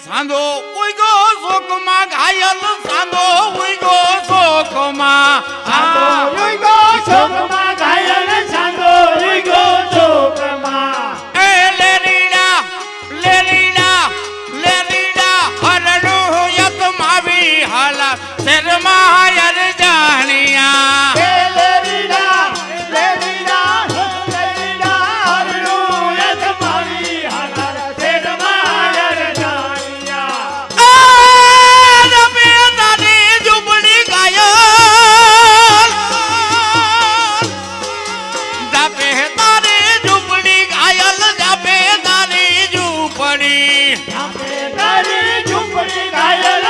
સાંધો ઉઈગો શોકમાં ઘાયલ સાંધો ઉઈગો શોકમાં સાંધો ઉઈગો શોકમાં ઘાયલ સાંધો ઉઈગો શોકમાં એ લેરીડા લેરીડા લેરીડા હરણું યતમાવી હાલા શેરમાં યર જાણિયા તારી ઝૂંપડી ઘાયલ